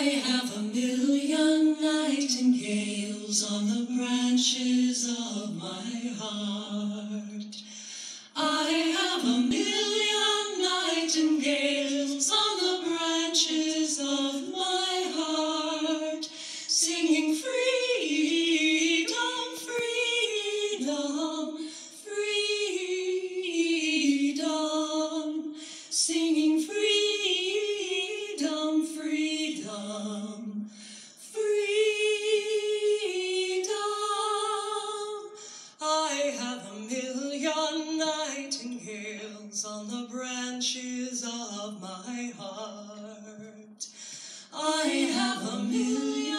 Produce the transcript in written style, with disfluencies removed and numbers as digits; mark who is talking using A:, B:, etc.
A: I have a million nightingales on the branches of my heart. I have a million nightingales on the branches of my heart, singing freedom, freedom, freedom, singing freedom, freedom, freedom. I have a million nightingales on the branches of my heart. I have a million